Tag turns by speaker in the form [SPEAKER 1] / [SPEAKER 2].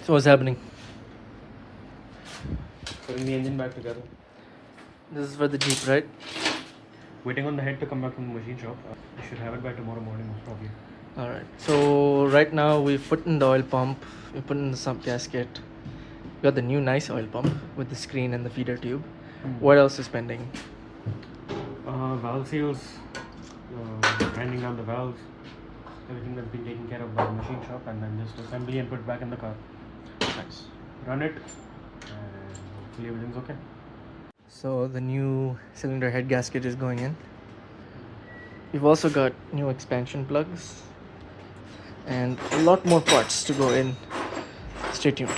[SPEAKER 1] So what's happening?
[SPEAKER 2] Putting the engine back together.
[SPEAKER 1] This is for the Jeep, right?
[SPEAKER 2] Waiting on the head to come back from the machine shop. I should have it by tomorrow morning, most probably.
[SPEAKER 1] Alright. So right now we've put in the oil pump, we put in the sump gasket. We got the new nice oil pump with the screen and the feeder tube. What else is pending?
[SPEAKER 2] Valve seals, grinding down the valves, everything that's been taken care of by the machine shop, and then just assembly and put back in the car.
[SPEAKER 1] Nice.
[SPEAKER 2] Run it, and hopefully everything's okay.
[SPEAKER 1] So the new cylinder head gasket is going in. We've also got new expansion plugs and a lot more parts to go in. Stay tuned.